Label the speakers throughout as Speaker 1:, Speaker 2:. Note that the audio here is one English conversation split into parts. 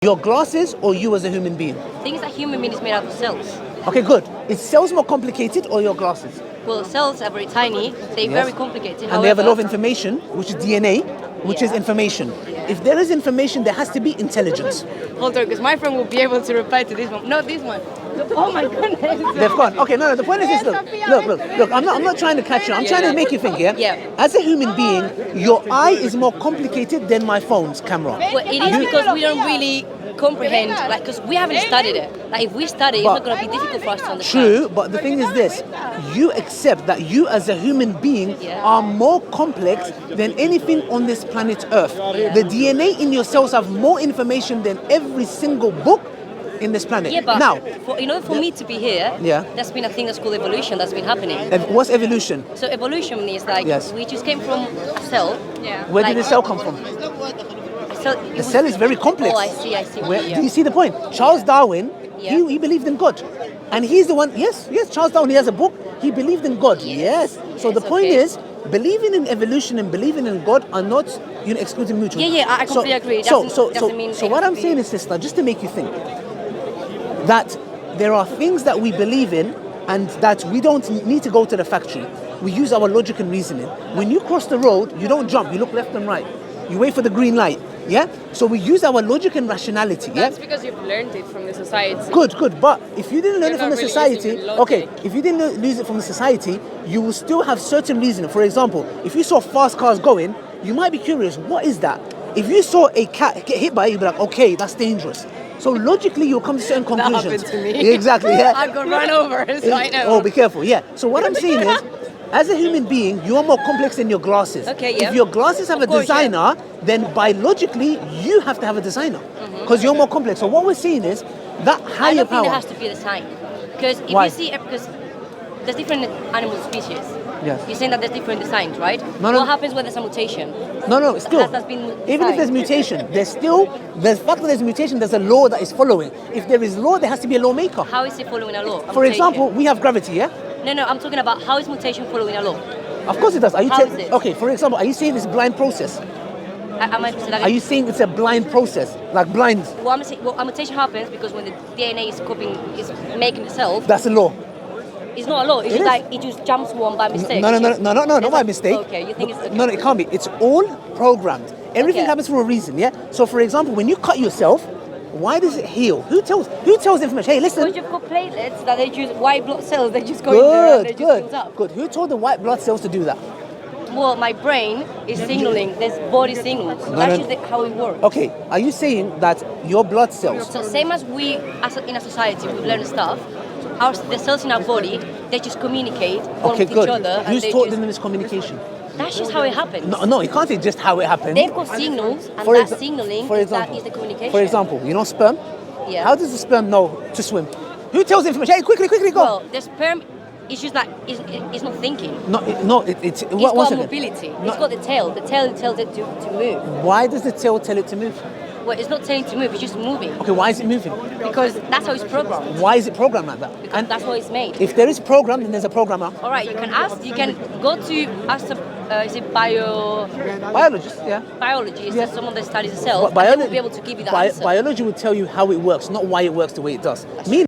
Speaker 1: Your glasses or you as a human being?
Speaker 2: The thing is that human being is made out of cells.
Speaker 1: Okay, good. Is cells more complicated or your glasses?
Speaker 2: Well, cells are very tiny, they're very complicated.
Speaker 1: And they have a lot of information, which is DNA, which is information. If there is information, there has to be intelligence.
Speaker 2: Hold on, because my friend will be able to reply to this one. Not this one. Oh my goodness.
Speaker 1: They've gone. Okay, no. The point is this. Look. I'm not trying to catch you. I'm trying to make you think. Yeah. As a human being, your eye is more complicated than my phone's camera.
Speaker 2: Well, it is because we don't really comprehend, like, because we haven't studied it. Like, if we study, it's not going to be difficult for us to understand.
Speaker 1: True, but the thing is this: you accept that you, as a human being, are more complex than anything on this planet Earth. The DNA in your cells have more information than every single book in this planet.
Speaker 2: Yeah, but
Speaker 1: now,
Speaker 2: for me to be here, there's been a thing that's called evolution that's been happening.
Speaker 1: What's evolution?
Speaker 2: So evolution is like we just came from a cell.
Speaker 1: Where did the cell come from? The cell is very complex.
Speaker 2: Oh, I see.
Speaker 1: Do you see the point? Charles Darwin, he believed in God. And he's the one, yes, Charles Darwin, he has a book, he believed in God, yes. So the point is, believing in evolution and believing in God are not exclusive mutual.
Speaker 2: Yeah, I completely agree.
Speaker 1: So what I'm saying is, sister, just to make you think, that there are things that we believe in and that we don't need to go to the factory. We use our logic and reasoning. When you cross the road, you don't jump, you look left and right. You wait for the green light. Yeah? So we use our logic and rationality.
Speaker 3: That's because you've learned it from the society.
Speaker 1: Good. But if you didn't learn it from the society, if you didn't lose it from the society, you will still have certain reasoning. For example, if you saw fast cars going, you might be curious, what is that? If you saw a cat get hit by it, you'd be like, okay, that's dangerous. So logically, you'll come to certain conclusions.
Speaker 3: That happened to me.
Speaker 1: Exactly, yeah.
Speaker 3: I got run over, so I know.
Speaker 1: Oh, be careful, yeah. So what I'm saying is, as a human being, you are more complex than your glasses.
Speaker 2: Okay, yeah.
Speaker 1: If your glasses have a designer, then biologically, you have to have a designer. Because you're more complex. So what we're saying is, that higher
Speaker 2: I don't
Speaker 1: power...
Speaker 2: think there has to be a design. Because if you see, because there's different animal species.
Speaker 1: Yes.
Speaker 2: You're saying that there's different designs, right?
Speaker 1: No.
Speaker 2: What happens when there's a mutation?
Speaker 1: No, still. Even if there's mutation, there's the fact that there's mutation, there's a law that is following. If there is law, there has to be a lawmaker.
Speaker 2: How is it following a law?
Speaker 1: For example, we have gravity, yeah?
Speaker 2: No, I'm talking about how is mutation following a law?
Speaker 1: Of course it does.
Speaker 2: How is it?
Speaker 1: Okay, for example, are you saying it's a blind process?
Speaker 2: Are
Speaker 1: you saying it's a blind process? Like blind?
Speaker 2: Well, I'm saying, a mutation happens because when the DNA is making itself.
Speaker 1: That's a law.
Speaker 2: It's not a law. It's just like it just jumps one by mistake.
Speaker 1: No, not by mistake.
Speaker 2: Okay, you think it's okay.
Speaker 1: No, it can't be. It's all programmed. Everything happens for a reason, yeah? So for example, when you cut yourself, why does it heal? Who tells information? Hey, listen.
Speaker 2: Because you've got platelets that they use white blood cells, they just go in there and they just build up.
Speaker 1: Good. Who told the white blood cells to do that?
Speaker 2: Well, my brain is signaling. There's body signals. That's just how it works.
Speaker 1: Okay. Are you saying that your blood cells?
Speaker 2: So same as we, in a society, we learn stuff. The cells in our body, they just communicate with each other.
Speaker 1: Who's taught them this communication?
Speaker 2: That's just how it happens.
Speaker 1: No, you can't say just how it happens.
Speaker 2: They've got signals, and that signaling that is the communication.
Speaker 1: For example, you know sperm?
Speaker 2: Yeah.
Speaker 1: How does the sperm know to swim? Who tells information? Hey, quickly, go!
Speaker 2: Well, the sperm is just like, it's not thinking.
Speaker 1: It's
Speaker 2: got mobility. It's got the tail. The tail tells it to move.
Speaker 1: Why does the tail tell it to move?
Speaker 2: Well, it's not telling it to move, it's just moving.
Speaker 1: Okay, why is it moving?
Speaker 2: Because that's how it's programmed.
Speaker 1: Why is it programmed like that?
Speaker 2: Because that's how it's made.
Speaker 1: If there is a program, then there's a programmer.
Speaker 2: All right, you can go to ask is it
Speaker 1: biologist? Yeah.
Speaker 2: Biology is someone that studies the cell.
Speaker 1: But
Speaker 2: they will be able to give you the answer.
Speaker 1: Biology will tell you how it works, not why it works the way it does. Meaning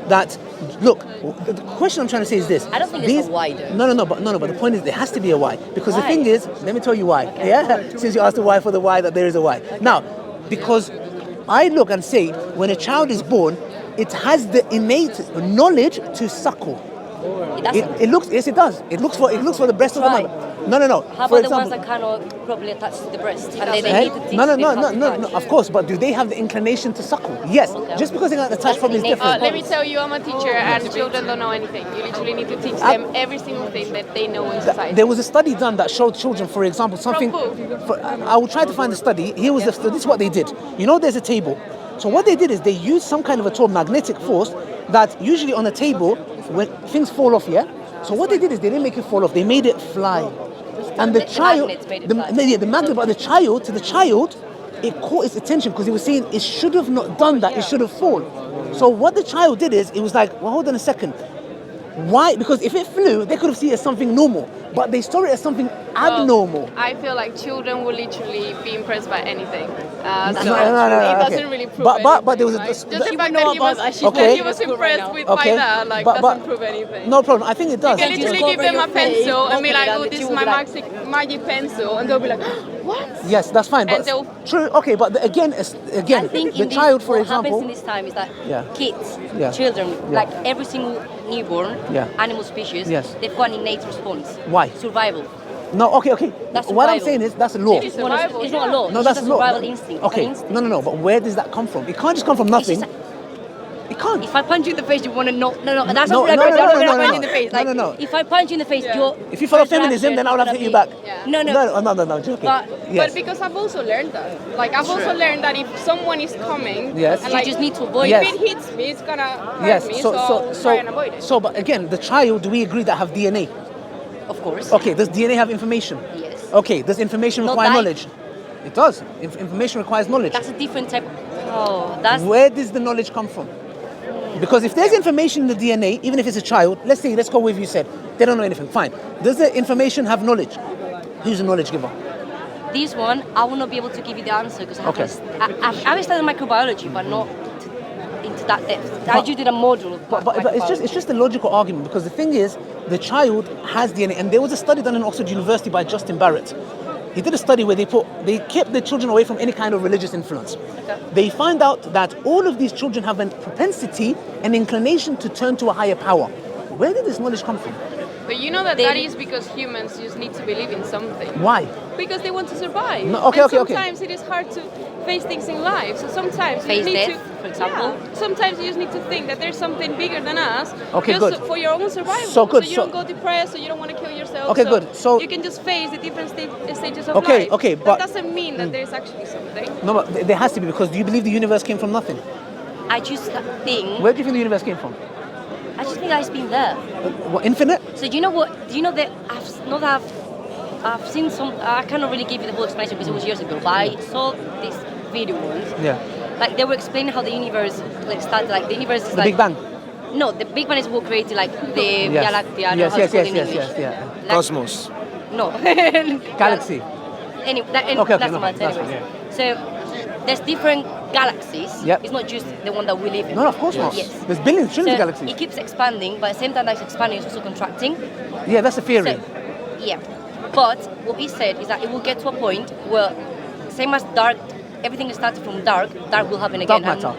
Speaker 1: that, look, the question I'm trying to say is this.
Speaker 2: I don't think there's a why though.
Speaker 1: No, but the point is there has to be a why. Because
Speaker 2: why?
Speaker 1: The thing is, let me tell you why. Okay. Yeah? Since you asked the why for the why, that there is a why. Okay. Now, because I look and say, when a child is born, it has the innate knowledge to suckle. It looks, yes, it does. It looks for the breast of the mother. No.
Speaker 2: How about the ones that cannot properly attach to the breast? And they need to teach
Speaker 1: No. Of course, but do they have the inclination to suckle? Yes. Okay. Just because they got the touch probably is different.
Speaker 3: Let me tell you, I'm a teacher, and children don't know anything. You literally need to teach them every single thing that they know in society.
Speaker 1: There was a study done that showed children, for example, something. I will try to find the study. This is what they did. You know, there's a table. So what they did is they used some kind of a tool, magnetic force, that usually on a table, when things fall off, yeah? So what they did is they didn't make it fall off, they made it fly. And the child, the magnet, but the child, it caught its attention because he was saying it should have not done that, it should have fallen. So what the child did is, it was like, well, hold on a second. Why? Because if it flew, they could have seen it as something normal, but they store it as something abnormal.
Speaker 3: I feel like children will literally be impressed by anything.
Speaker 1: No,
Speaker 3: So
Speaker 1: no,
Speaker 3: it
Speaker 1: okay.
Speaker 3: doesn't really prove
Speaker 1: But there was
Speaker 3: anything,
Speaker 1: a,
Speaker 3: like, just the fact
Speaker 2: know about
Speaker 3: that
Speaker 1: Okay.
Speaker 3: he was impressed with
Speaker 1: Okay.
Speaker 3: by that, like, doesn't prove anything.
Speaker 1: no problem. I think it does.
Speaker 3: You can literally give them a pencil and be like, oh, this is my
Speaker 2: magic.
Speaker 3: magic pencil, and they'll be like, what?
Speaker 1: Yes, that's fine. But
Speaker 3: And they'll-
Speaker 1: true. Okay, but again,
Speaker 2: I think
Speaker 1: the
Speaker 2: in
Speaker 1: child,
Speaker 2: this,
Speaker 1: for
Speaker 2: what happens
Speaker 1: example.
Speaker 2: in this time is that
Speaker 1: Yeah.
Speaker 2: kids,
Speaker 1: Yeah.
Speaker 2: children,
Speaker 1: Yeah.
Speaker 2: like every single newborn
Speaker 1: Yeah.
Speaker 2: animal species,
Speaker 1: Yes.
Speaker 2: they've got an innate response.
Speaker 1: Why?
Speaker 2: Survival.
Speaker 1: No, okay.
Speaker 2: That's
Speaker 1: What I'm
Speaker 2: survival.
Speaker 1: saying is that's a law.
Speaker 3: It's
Speaker 2: It's not
Speaker 3: survival,
Speaker 2: a law.
Speaker 1: No,
Speaker 2: it's
Speaker 1: that's
Speaker 2: just
Speaker 1: a
Speaker 2: a
Speaker 1: law.
Speaker 2: survival instinct.
Speaker 1: Okay.
Speaker 2: An instinct.
Speaker 1: No. But where does that come from? It can't just come from
Speaker 2: It's
Speaker 1: nothing.
Speaker 2: just-
Speaker 1: It can't.
Speaker 2: If I punch you in the face, you want to know. No, that's
Speaker 1: No,
Speaker 2: not what
Speaker 1: no,
Speaker 2: I'm
Speaker 1: no,
Speaker 2: not
Speaker 1: no,
Speaker 2: going
Speaker 1: no,
Speaker 2: to punch you in
Speaker 1: no.
Speaker 2: the face.
Speaker 1: No,
Speaker 2: Like,
Speaker 1: no, no.
Speaker 2: if I punch you in the face, your
Speaker 1: If you follow
Speaker 2: first
Speaker 1: feminism, then I would have to hit you back.
Speaker 2: No.
Speaker 1: No, joking.
Speaker 2: But-
Speaker 1: Yes.
Speaker 3: But because I've also learned that. Like, I've also learned that if someone is coming,
Speaker 1: Yes.
Speaker 3: and
Speaker 2: You
Speaker 3: like,
Speaker 2: just need to avoid
Speaker 1: Yes.
Speaker 3: if it hits me, it's gonna hurt
Speaker 1: Yes.
Speaker 3: me, so I'll try and avoid it.
Speaker 1: But again, the child, do we agree that have DNA?
Speaker 2: of course.
Speaker 1: Okay. Does DNA have information?
Speaker 2: Yes.
Speaker 1: Okay. Does information
Speaker 2: Not
Speaker 1: require
Speaker 2: that-
Speaker 1: knowledge? It does. Information requires knowledge.
Speaker 2: That's a different type. Oh, that's
Speaker 1: Where does the knowledge come from? Because if there's information in the DNA, even if it's a child, let's go with you said, they don't know anything, fine. Does the information have knowledge? Who's the knowledge giver?
Speaker 2: this one. I will not be able to give you the answer because
Speaker 1: Okay.
Speaker 2: I've studied microbiology, but not into that depth. I just did a module. Of
Speaker 1: But it's just a logical argument because the thing is, the child has DNA, and there was a study done in Oxford University by Justin Barrett. He did a study where they kept the children away from any kind of religious influence.
Speaker 2: Okay.
Speaker 1: They find out that all of these children have a propensity and inclination to turn to a higher power. Where did this knowledge come from?
Speaker 3: But you know that
Speaker 2: They-
Speaker 3: that is because humans just need to believe in something.
Speaker 1: Why?
Speaker 3: Because they want to survive.
Speaker 1: No, okay,
Speaker 3: and
Speaker 1: okay, okay.
Speaker 3: sometimes it is hard to face things in life. So sometimes
Speaker 2: Face
Speaker 3: you need
Speaker 2: death,
Speaker 3: to,
Speaker 2: for example.
Speaker 3: Yeah, sometimes you just need to think that there's something bigger than us.
Speaker 1: Okay,
Speaker 3: just
Speaker 1: good.
Speaker 3: for your own survival.
Speaker 1: So good,
Speaker 3: So you
Speaker 1: so-
Speaker 3: don't go depressed, so you don't want to kill yourself.
Speaker 1: Okay, good. So-
Speaker 3: you can just face the different stages of
Speaker 1: Okay,
Speaker 3: life.
Speaker 1: okay, but-
Speaker 3: that doesn't mean that there's actually something.
Speaker 1: No, but there has to be, because do you believe the universe came from nothing?
Speaker 2: I just think.
Speaker 1: Where do you think the universe came from?
Speaker 2: I just think that it's been there.
Speaker 1: What, infinite?
Speaker 2: So do you know what? Do you know that I've seen some. I cannot really give you the whole explanation because it was years ago. But I saw this video once.
Speaker 1: Yeah.
Speaker 2: Like they were explaining how the universe started. Like the universe is
Speaker 1: The Big Bang?
Speaker 2: No, the Big Bang is what created like the
Speaker 1: Yes.
Speaker 2: Via Láctea. I don't know
Speaker 1: Yes,
Speaker 2: how it's
Speaker 1: yes,
Speaker 2: called in
Speaker 1: yes,
Speaker 2: English.
Speaker 1: yeah.
Speaker 2: Like-
Speaker 4: Cosmos.
Speaker 2: No.
Speaker 1: Galaxy.
Speaker 2: That's
Speaker 1: no,
Speaker 2: much
Speaker 1: that's
Speaker 2: anyways.
Speaker 1: fine,
Speaker 2: So there's different galaxies.
Speaker 1: Yep.
Speaker 2: It's not just the one that we live in.
Speaker 1: No, of course not.
Speaker 2: Yes.
Speaker 1: There's billions, trillions
Speaker 2: So
Speaker 1: of galaxies.
Speaker 2: it keeps expanding, but at the same time that it's expanding, it's also contracting.
Speaker 1: Yeah, that's a theory.
Speaker 2: So, yeah. But what he said is that it will get to a point where, same as dark, everything is started from dark will happen
Speaker 1: Dark
Speaker 2: again. and-
Speaker 1: matter.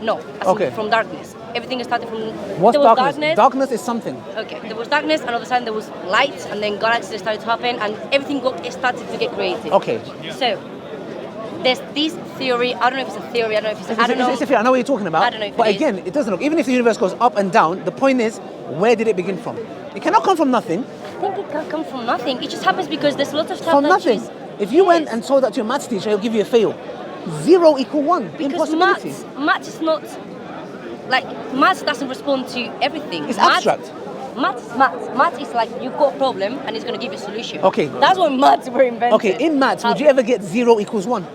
Speaker 2: No, as in
Speaker 1: Okay.
Speaker 2: from darkness. Everything is started from.
Speaker 1: What's
Speaker 2: there was
Speaker 1: darkness? Darkness is something.
Speaker 2: Okay, there was darkness, and all of a sudden there was light, and then galaxies started to happen, and everything it started to get created.
Speaker 1: Okay.
Speaker 2: So there's this theory. I don't know if it's a theory. I don't know if it's. I don't know.
Speaker 1: It's a theory. I know what you're talking about.
Speaker 2: I don't know if
Speaker 1: But
Speaker 2: it is.
Speaker 1: again, it doesn't look. Even if the universe goes up and down, the point is, where did it begin from? It cannot come from nothing.
Speaker 2: I think it can come from nothing. It just happens because there's a lot of stuff
Speaker 1: From
Speaker 2: that
Speaker 1: nothing.
Speaker 2: just-
Speaker 1: If you went
Speaker 2: Yes.
Speaker 1: and told that to your maths teacher, he'll give you a fail. 0 equal 1.
Speaker 2: Because
Speaker 1: Impossibility.
Speaker 2: maths is not like maths doesn't respond to everything.
Speaker 1: It's
Speaker 2: Maths-
Speaker 1: abstract.
Speaker 2: Maths is maths. Maths is like you've got a problem and it's going to give you a solution.
Speaker 1: Okay.
Speaker 2: That's when maths were invented.
Speaker 1: Okay, in maths, would you ever get 0 equals 1?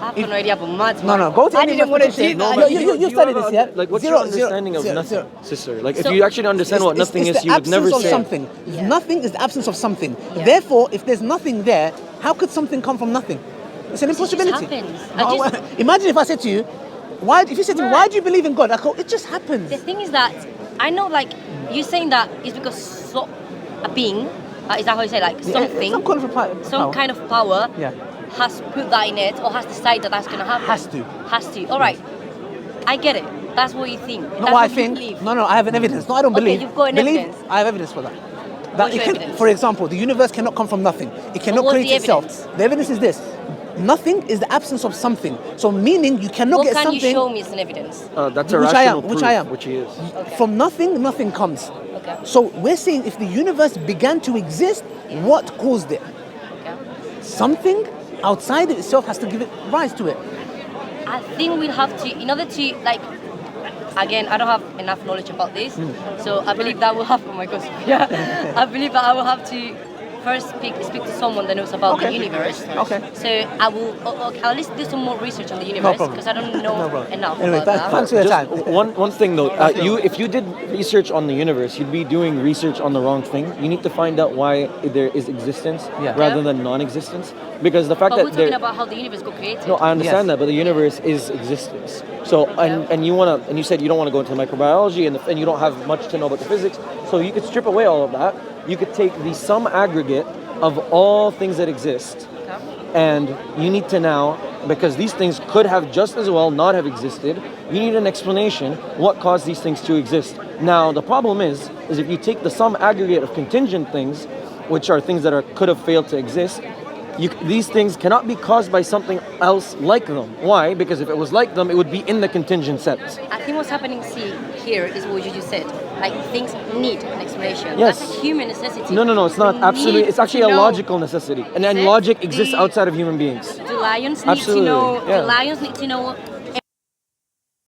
Speaker 2: I have no idea about maths.
Speaker 1: No,
Speaker 2: man.
Speaker 1: go to
Speaker 2: I
Speaker 1: any
Speaker 2: didn't want to
Speaker 1: mathematician.
Speaker 2: do that.
Speaker 1: No, you studied this, yeah?
Speaker 4: Like, what's
Speaker 1: Zero,
Speaker 4: your understanding
Speaker 1: zero,
Speaker 4: of
Speaker 1: zero,
Speaker 4: nothing,
Speaker 1: zero.
Speaker 4: sister? Like,
Speaker 2: So-
Speaker 4: if you actually understand what nothing
Speaker 1: It's
Speaker 4: is,
Speaker 1: the
Speaker 4: you would never
Speaker 1: absence of
Speaker 4: say.
Speaker 1: something.
Speaker 2: Yeah.
Speaker 1: Nothing is the absence of something.
Speaker 2: Yeah.
Speaker 1: Therefore, if there's nothing there, how could something come from nothing? It's an
Speaker 2: It just
Speaker 1: impossibility.
Speaker 2: happens.
Speaker 1: Imagine if I said to you, if you said to me, why do you believe in God? I go, it just happens.
Speaker 2: The thing is that I know, like you saying that is because a being, is that how you say, like something,
Speaker 1: Some kind of power.
Speaker 2: some kind of power
Speaker 1: Yeah.
Speaker 2: has put that in it or has decided that that's going to happen.
Speaker 1: Has to.
Speaker 2: Has to. All right. I get it. That's what you think.
Speaker 1: No,
Speaker 2: That's
Speaker 1: I
Speaker 2: what you
Speaker 1: think.
Speaker 2: believe.
Speaker 1: No, I have an evidence. No, I don't
Speaker 2: Okay,
Speaker 1: believe.
Speaker 2: you've got an
Speaker 1: believe,
Speaker 2: evidence.
Speaker 1: I have evidence for that.
Speaker 2: What's
Speaker 1: it
Speaker 2: your
Speaker 1: can,
Speaker 2: evidence?
Speaker 1: for example, the universe cannot come from nothing. It cannot
Speaker 2: what's
Speaker 1: create
Speaker 2: the
Speaker 1: itself.
Speaker 2: evidence?
Speaker 1: The evidence is this. Nothing is the absence of something. So meaning you cannot
Speaker 2: What
Speaker 1: get
Speaker 2: can
Speaker 1: something
Speaker 2: you show me as an evidence?
Speaker 4: That's a
Speaker 1: Which I
Speaker 4: rational
Speaker 1: am,
Speaker 4: proof,
Speaker 1: which I am.
Speaker 4: which he is.
Speaker 1: from nothing, nothing comes.
Speaker 2: Okay.
Speaker 1: So we're saying if the universe began to exist, what caused it?
Speaker 2: Okay.
Speaker 1: Something outside of itself has to give it rise to it.
Speaker 2: I think we'll have to, in order to, like, again, I don't have enough knowledge about this, so I believe that will have, oh my gosh, yeah, I believe that I will have to first speak to someone that knows about the universe.
Speaker 1: Okay.
Speaker 2: So I will I'll at least do some more research on the universe
Speaker 1: problem.
Speaker 2: because I don't know enough
Speaker 1: Anyway,
Speaker 2: about that.
Speaker 1: thanks for your time.
Speaker 4: One thing though, if you did research on the universe, you'd be doing research on the wrong thing. You need to find out why there is existence rather than non-existence. Because the fact
Speaker 2: But
Speaker 4: that
Speaker 2: we're talking about how the universe got created.
Speaker 4: no, I understand that, but the universe is existence. So and you said you don't want to go into microbiology and you don't have much to know about the physics. So you could strip away all of that. You could take the sum aggregate of all things that exist. And you need to now, because these things could have just as well not have existed, you need an explanation what caused these things to exist. Now, the problem is if you take the sum aggregate of contingent things, which are things that could have failed to exist, these things cannot be caused by something else like them. Why? Because if it was like them, it would be in the contingent set.
Speaker 2: I think what's happening here is what you just said. Like things need an explanation.
Speaker 4: Yes.
Speaker 2: That's a human necessity.
Speaker 4: No, it's not.
Speaker 2: We
Speaker 4: Absolutely.
Speaker 2: need
Speaker 4: It's actually
Speaker 2: to
Speaker 4: a
Speaker 2: know.
Speaker 4: logical necessity. And logic exists outside of human beings.
Speaker 2: The lions need
Speaker 4: Absolutely,
Speaker 2: to know.
Speaker 4: yeah.
Speaker 2: The lions need to know